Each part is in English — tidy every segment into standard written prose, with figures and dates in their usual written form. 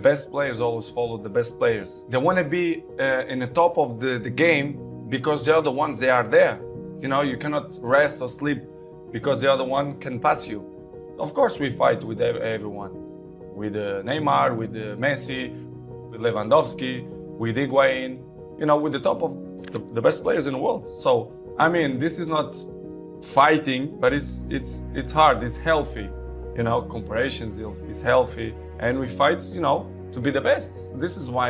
best players always follow the best players. They want to be in the top of the game because the other ones, they are there. You know, you cannot rest or sleep because the other one can pass you. Of course, we fight with everyone. With Neymar, with Messi, with Lewandowski, with Higuain, you know, with the top of the best players in the world. So, I mean, this is not fighting, but it's hard, it's healthy. You know, comparisons is healthy, and we fight, you know, to be the best. This is why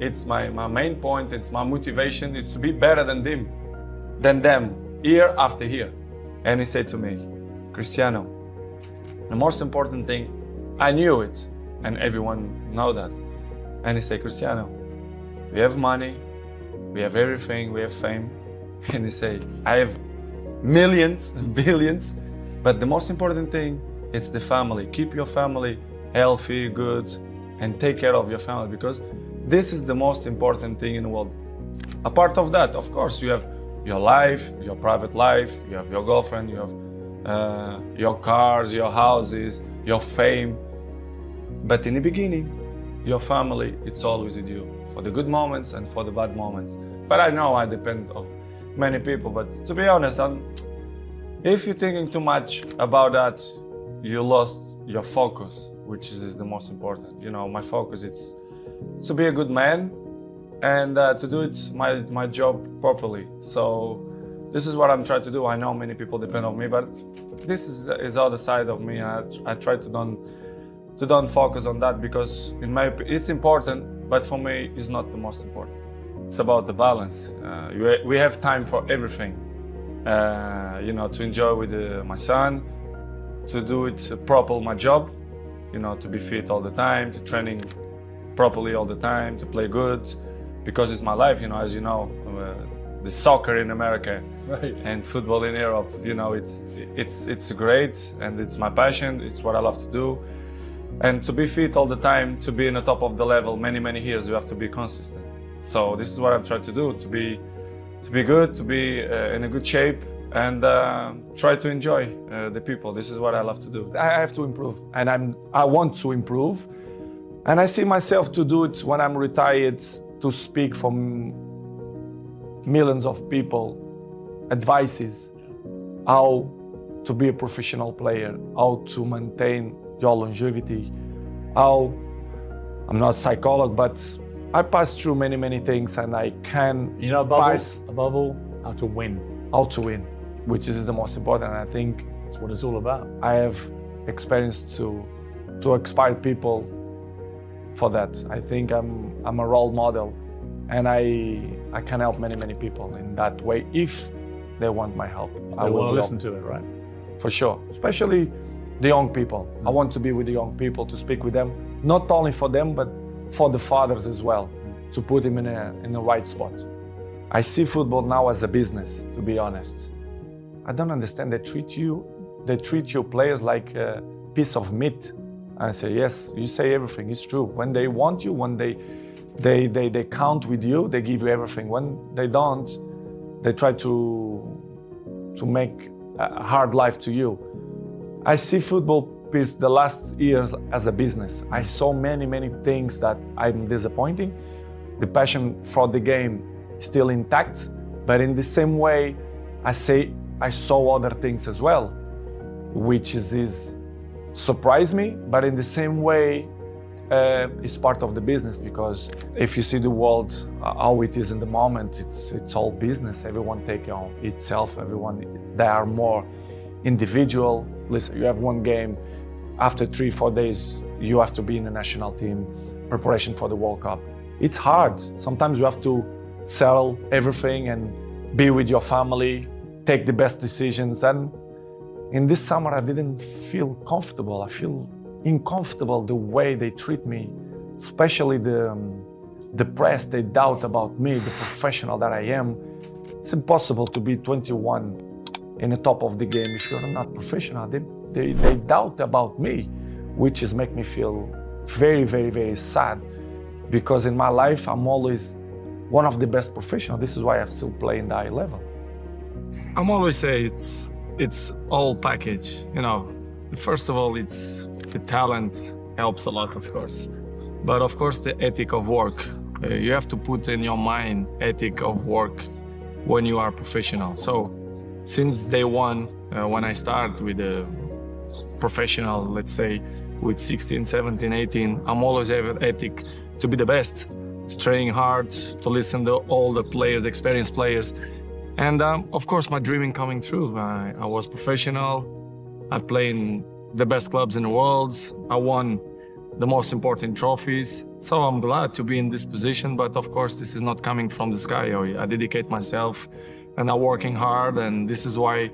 it's my main point, it's my motivation, it's to be better than them, year after year. And he said to me, Cristiano, the most important thing, I knew it, and everyone know that. And he said, Cristiano, we have money, we have everything, we have fame. And he said, I have millions and billions, but the most important thing, it's the family. Keep your family healthy, good, and take care of your family, because this is the most important thing in the world. Apart of that, of course, you have your life, your private life, you have your girlfriend, you have your cars, your houses, your fame. But in the beginning, your family, it's always with you, for the good moments and for the bad moments. But I know I depend on many people, but to be honest, if you're thinking too much about that, you lost your focus, which is the most important. You know, my focus, it's to be a good man and to do it my job properly. So this is what I'm trying to do. I know many people depend on me, but this is other side of me. I try to don't focus on that, because it's important, but for me it's not the most important. It's about the balance. We have time for everything. You know, to enjoy with my son, to do it properly, my job, you know, to be fit all the time, to training properly all the time, to play good, because it's my life, you know, as you know, the soccer in America, right, and football in Europe, you know, it's great, and it's my passion, it's what I love to do. And to be fit all the time, to be in the top of the level many years, you have to be consistent. So this is what I'm trying to do, to be good, to be in a good shape, and try to enjoy the people. This is what I love to do. I have to improve, and I want to improve, and I see myself to do it when I'm retired, to speak for millions of people, advices, how to be a professional player, how to maintain your longevity, how, I'm not a psychologist, but I passed through many things, and I can, you know, above all, how to win. How to win, which is the most important. And I think that's what it's all about. I have experienced to inspire people for that. I think I'm a role model, and I can help many people in that way if they want my help. I will listen to it, right? For sure, especially the young people. I want to be with the young people, to speak with them, not only for them, but for the fathers as well, to put them in a right spot. I see football now as a business, to be honest. I don't understand. They treat your players like a piece of meat. I say, yes, you say everything, it's true. When they want you, when they count with you, they give you everything. When they don't, they try to make a hard life to you. I see football the last years as a business. I saw many things that I'm disappointing. The passion for the game is still intact, but in the same way, I saw other things as well, which is surprised me, but in the same way, it's part of the business, because if you see the world how it is in the moment, it's all business. Everyone take on itself. They are more individual. Listen, you have one game. After 3-4 days, you have to be in the national team, preparation for the World Cup. It's hard. Sometimes you have to sell everything and be with your family, take the best decisions. And in this summer, I didn't feel comfortable. I feel uncomfortable the way they treat me, especially the press, they doubt about me, the professional that I am. It's impossible to be 21 in the top of the game if you're not professional. They doubt about me, which is make me feel very sad, because in my life I'm always one of the best professionals. This is why I still play in the high level. I'm always say it's all package. You know, first of all, it's the talent helps a lot, of course, But of course, the ethic of work. You have to put in your mind ethic of work when you are professional. So since day one, when I start with a professional, let's say with 16, 17, 18, I'm always have an ethic to be the best, to train hard, to listen to all the players, experienced players. And of course, my dreaming coming true. I was professional. I played in the best clubs in the world. I won the most important trophies. So I'm glad to be in this position, but of course, this is not coming from the sky. I dedicate myself and I'm working hard, and this is why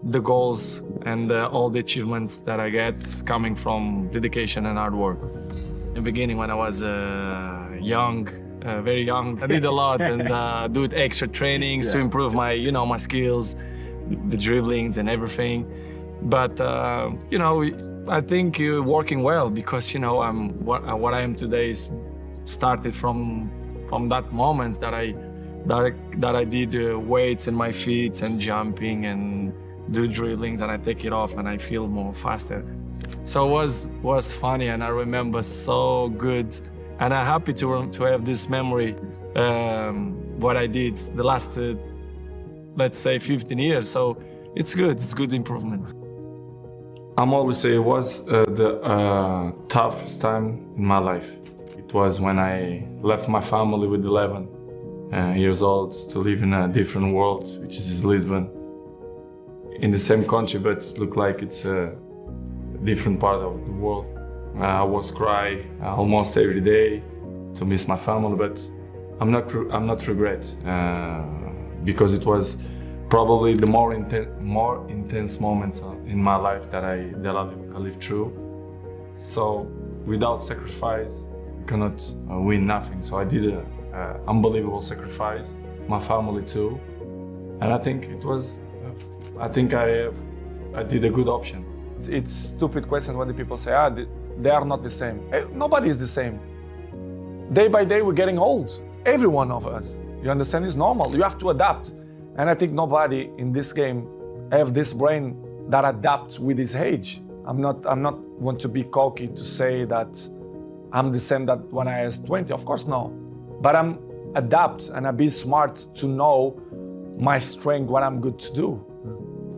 the goals and all the achievements that I get coming from dedication and hard work. In the beginning, when I was young, very young, I did a lot and do extra trainings to improve my, my skills, the dribblings and everything. But I think you're working well because I'm what I am today is started from that moments that I did weights in my feet and jumping and do dribblings, and I take it off and I feel more faster. So it was funny, and I remember so good, and I'm happy to have this memory. What I did the last let's say 15 years. So it's good improvement. I'm always say it was the toughest time in my life. It was when I left my family with 11 years old to live in a different world, which is Lisbon, in the same country, but it looked like it's a different part of the world. I was crying almost every day to miss my family, but I'm not regret because it was probably the more intense moments in my life that I lived through. So without sacrifice, you cannot win nothing. So I did an unbelievable sacrifice, my family too, and I think it was. I think I did a good option. It's stupid question when the people say, they are not the same. Nobody is the same. Day by day, we're getting old. Every one of us. You understand? It's normal. You have to adapt. And I think nobody in this game have this brain that adapts with his age. I'm not want to be cocky to say that I'm the same that when I was 20. Of course, no. But I'm adapt and I be smart to know my strength, what I'm good to do.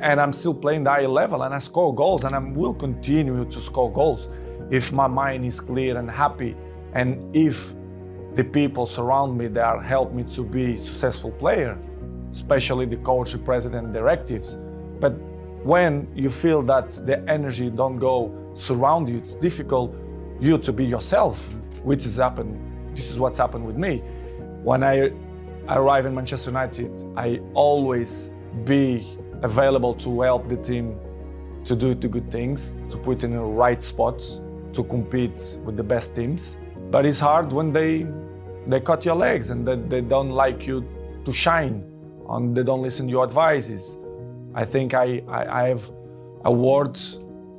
And I'm still playing the high level and I score goals and I will continue to score goals if my mind is clear and happy, and if the people surround me that help me to be a successful player, especially the coach, the president, directives. But when you feel that the energy don't go surround you, it's difficult you to be yourself, which has happened. This is what's happened with me. When I arrive in Manchester United, I always be available to help the team to do the good things, to put in the right spots, to compete with the best teams. But it's hard when they cut your legs and they don't like you to shine, and they don't listen to your advices. I think I have a word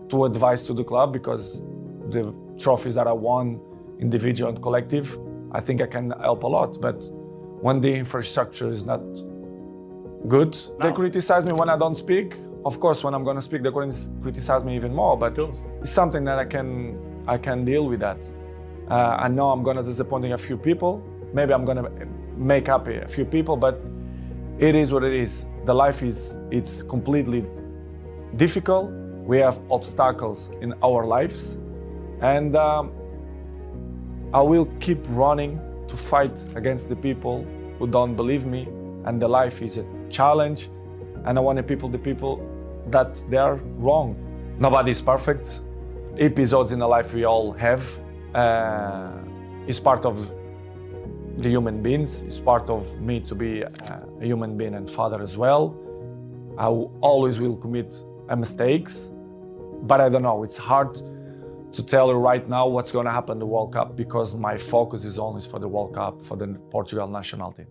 to advise to the club because the trophies that I won, individual and collective, I think I can help a lot. But when the infrastructure is not good, they criticize me when I don't speak. Of course, when I'm going to speak, they criticize me even more. But it's something that I can deal with that. I know I'm going to disappoint a few people. Maybe I'm going to make happy a few people, but it is what it is. The life it's completely difficult. We have obstacles in our lives, and I will keep running to fight against the people who don't believe me. And the life is a challenge, and I want the people that they are wrong. Nobody is perfect. Episodes in the life we all have is part of the human beings. It's part of me to be a human being and father as well. I always will commit mistakes, but I don't know. It's hard to tell you right now what's going to happen in the World Cup because my focus is only for the World Cup, for the Portugal national team.